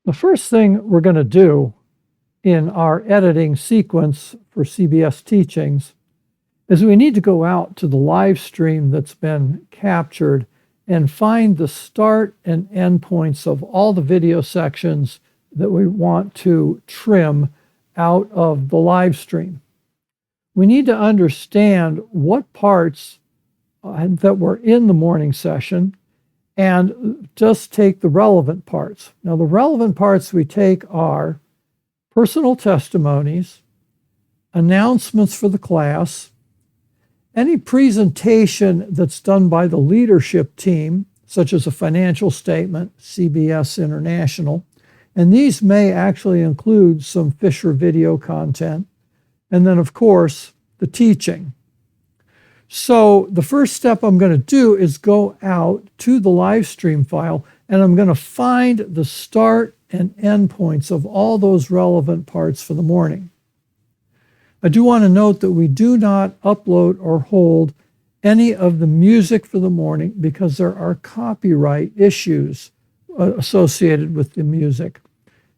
The first thing we're going to do in our editing sequence for CBS Teachings is we need to go out to the live stream that's been captured and find the start and end points of all the video sections that we want to trim out of the live stream. We need to understand what parts that were in the morning session and just take the relevant parts. Now, the relevant parts we take are personal testimonies, announcements for the class, any presentation that's done by the leadership team, such as a financial statement, CBS International, and these may actually include some Fisher video content, and then, of course, the teaching. So the first step I'm going to do is go out to the live stream file, and I'm going to find the start and end points of all those relevant parts for the morning. I do want to note that we do not upload or hold any of the music for the morning because there are copyright issues associated with the music.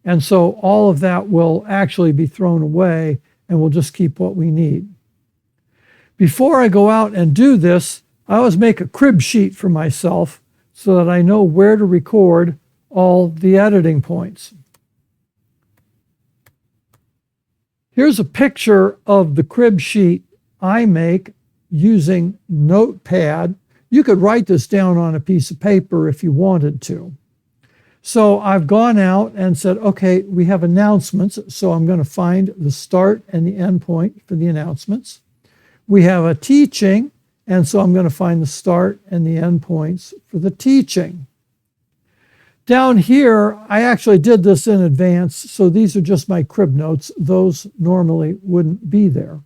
And so all of that will actually be thrown away, and we'll just keep what we need. Before I go out and do this, I always make a crib sheet for myself so that I know where to record all the editing points. Here's a picture of the crib sheet I make using Notepad. You could write this down on a piece of paper if you wanted to. So I've gone out and said, okay, we have announcements, so I'm going to find the start and the end point for the announcements. We have a teaching, and so I'm going to find the start and the end points for the teaching. Down here, I actually did this in advance, so these are just my crib notes. Those normally wouldn't be there.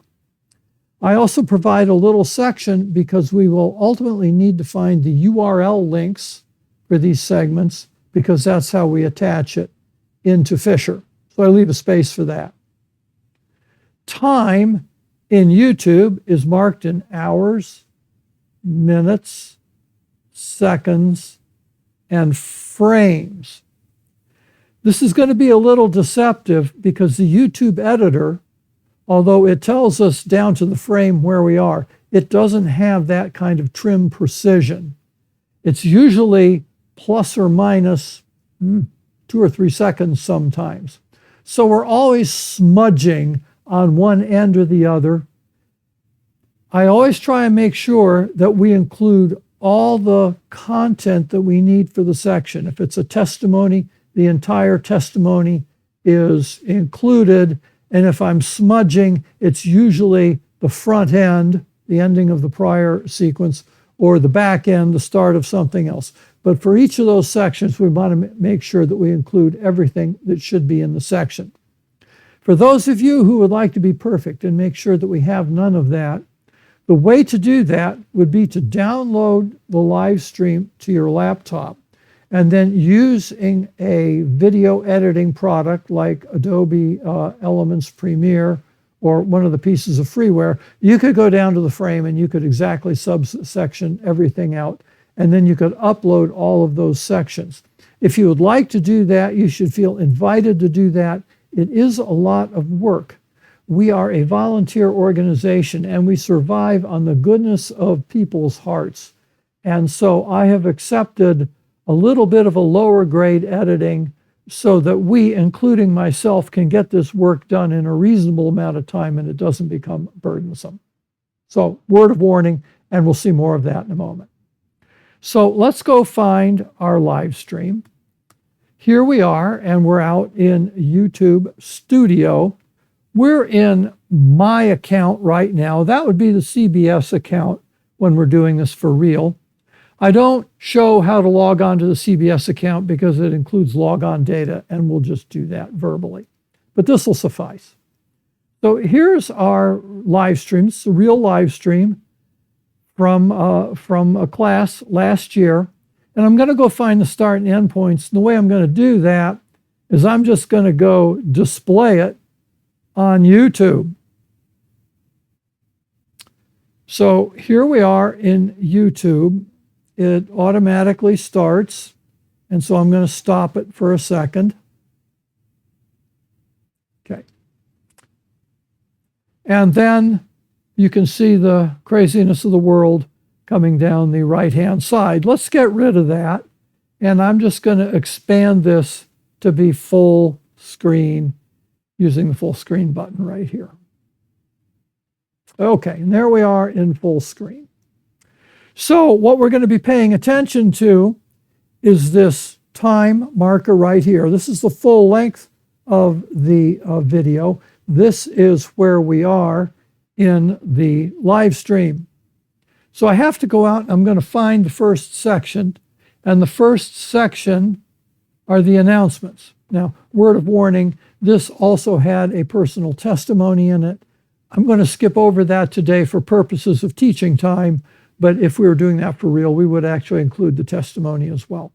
I also provide a little section because we will ultimately need to find the URL links for these segments because that's how we attach it into Fisher. So I leave a space for that. Time in YouTube is marked in hours, minutes, seconds, and frames. This is going to be a little deceptive because the YouTube editor, although it tells us down to the frame where we are, it doesn't have that kind of trim precision. It's usually plus or minus 2 or 3 seconds sometimes. So we're always smudging on one end or the other. I always try and make sure that we include all the content that we need for the section. If it's a testimony, the entire testimony is included. And if I'm smudging, it's usually the front end, the ending of the prior sequence, or the back end, the start of something else. But for each of those sections, we want to make sure that we include everything that should be in the section. For those of you who would like to be perfect and make sure that we have none of that, the way to do that would be to download the live stream to your laptop and then using a video editing product like Adobe Elements Premiere or one of the pieces of freeware, you could go down to the frame and you could exactly subsection everything out, and then you could upload all of those sections. If you would like to do that, you should feel invited to do that. It is a lot of work. We are a volunteer organization and we survive on the goodness of people's hearts. And so I have accepted a little bit of a lower grade editing so that we, including myself, can get this work done in a reasonable amount of time and it doesn't become burdensome. So word of warning, and we'll see more of that in a moment. So let's go find our live stream. Here we are, and we're out in YouTube Studio. We're in my account right now. That would be the CBS account when we're doing this for real. I don't show how to log on to the CBS account because it includes logon data, and we'll just do that verbally. But this will suffice. So here's our live stream. It's a real live stream from a class last year. And I'm going to go find the start and end points. And the way I'm going to do that is I'm just going to go display it on YouTube. So here we are in YouTube. It automatically starts. And so I'm going to stop it for a second. And then you can see the craziness of the world coming down the right-hand side. Let's get rid of that. And I'm just going to expand this to be full screen using the full screen button right here. Okay, and there we are in full screen. So what we're going to be paying attention to is this time marker right here. This is the full length of the video. This is where we are in the live stream. So I have to go out and I'm going to find the first section. And the first section are the announcements. Now, word of warning, this also had a personal testimony in it. I'm going to skip over that today for purposes of teaching time, but if we were doing that for real, we would actually include the testimony as well.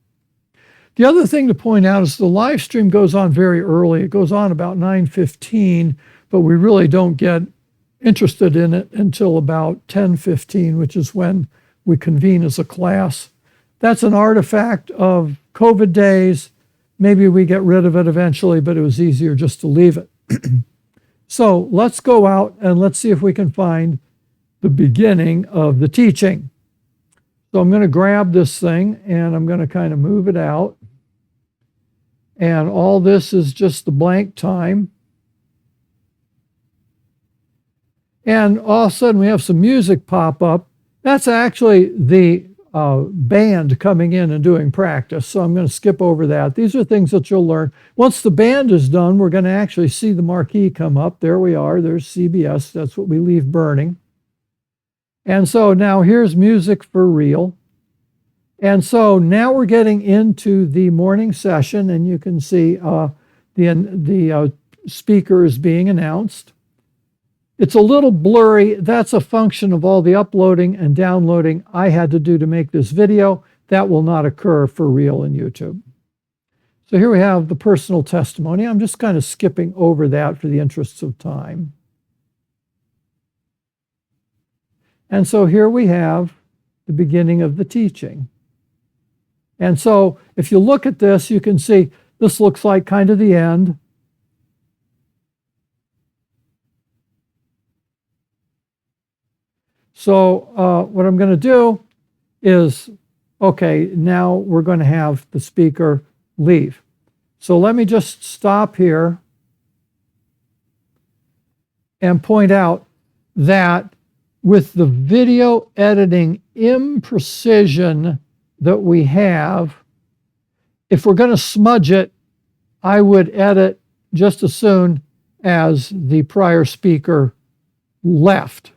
The other thing to point out is the live stream goes on very early. It goes on about 9:15, but we really don't get interested in it until about 10:15, which is when we convene as a class. That's an artifact of COVID days. Maybe we get rid of it eventually, but it was easier just to leave it. So let's go out and let's see if we can find the beginning of the teaching. So I'm going to grab this thing and I'm going to kind of move it out. And all this is just the blank time. And all of a sudden we have some music pop up. That's actually the band coming in and doing practice. So I'm going to skip over that. These are things that you'll learn. Once the band is done, we're going to actually see the marquee come up. There we are. There's CBS. That's what we leave burning. And so now here's music for real. And so now we're getting into the morning session, and you can see the speaker is being announced. It's a little blurry. That's a function of all the uploading and downloading I had to do to make this video. That will not occur for real in YouTube. So here we have the personal testimony. I'm just kind of skipping over that for the interests of time. And so here we have the beginning of the teaching. And so if you look at this, you can see this looks like kind of the end. So what I'm going to do is, okay, now we're going to have the speaker leave. So let me just stop here and point out that with the video editing imprecision that we have, if we're going to smudge it, I would edit just as soon as the prior speaker left.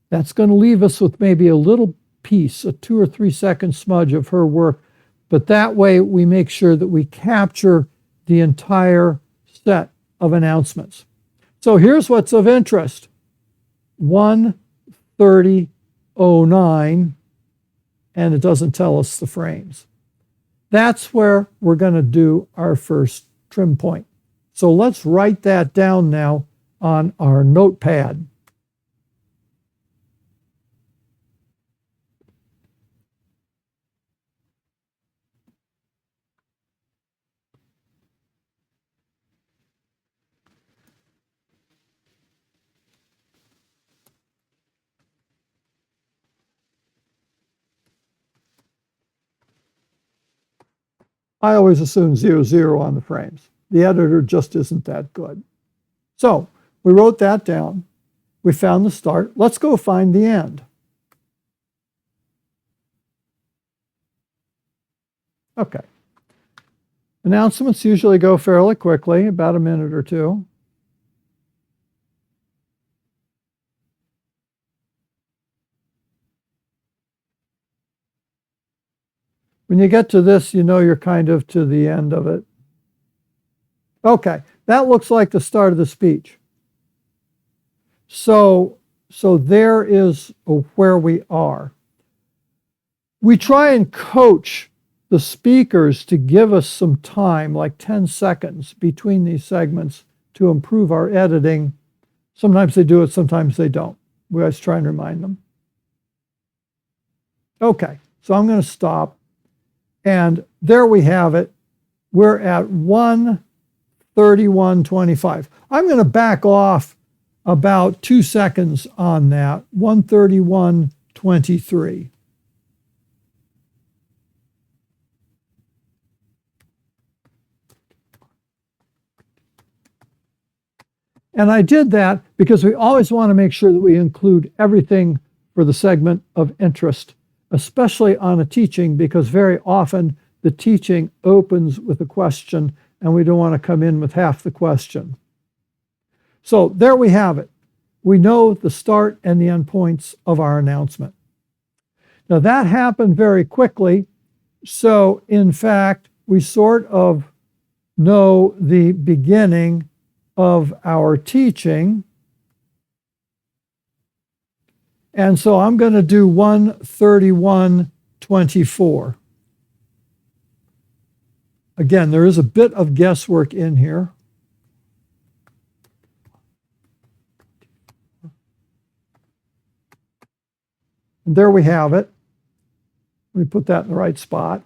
That's going to leave us with maybe a little piece, a 2 or 3 second smudge of her work, but that way we make sure that we capture the entire set of announcements. So here's what's of interest. 1:30:09, and it doesn't tell us the frames. That's where we're going to do our first trim point. So let's write that down now on our notepad. I always assume 00 on the frames. The editor just isn't that good. So we wrote that down. We found the start. Let's go find the end. Okay. Announcements usually go fairly quickly, about a minute or two. When you get to this, you know you're kind of to the end of it. Okay, that looks like the start of the speech. So there is where we are. We try and coach the speakers to give us some time, like 10 seconds between these segments to improve our editing. Sometimes they do it, sometimes they don't. We always try and remind them. Okay, so I'm going to stop. And there we have it. We're at 1:31:25. I'm going to back off about 2 seconds on that, 1:31:23. And I did that because we always want to make sure that we include everything for the segment of interest, especially on a teaching, because very often the teaching opens with a question and we don't want to come in with half the question. So there we have it. We know the start and the end points of our announcement. Now that happened very quickly. So in fact, we sort of know the beginning of our teaching. And so I'm going to do 1:31:24. Again, there is a bit of guesswork in here. And there we have it. Let me put that in the right spot.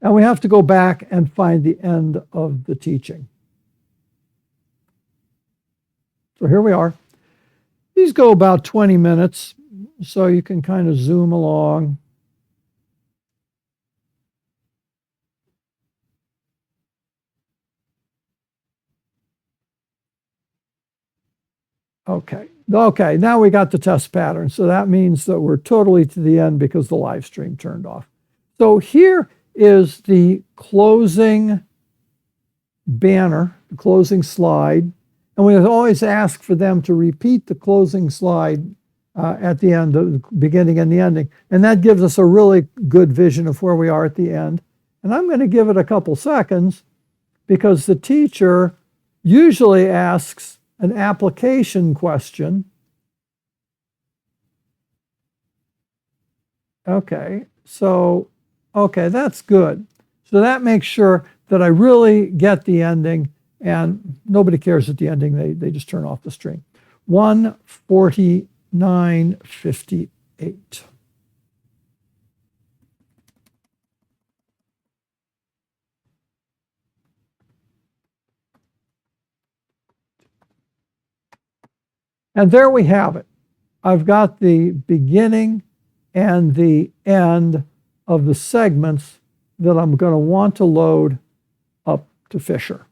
And we have to go back and find the end of the teaching. So here we are. These go about 20 minutes, so you can kind of zoom along. Okay, now we got the test pattern. So that means that we're totally to the end because the live stream turned off. So here is the closing banner, the closing slide. And we always ask for them to repeat the closing slide at the end, the beginning and the ending. And that gives us a really good vision of where we are at the end. And I'm going to give it a couple seconds because the teacher usually asks an application question. Okay, that's good. So that makes sure that I really get the ending, and nobody cares at the ending. They just turn off the stream. 1:49:58. And there we have it. I've got the beginning and the end of the segments that I'm going to want to load up to Fisher.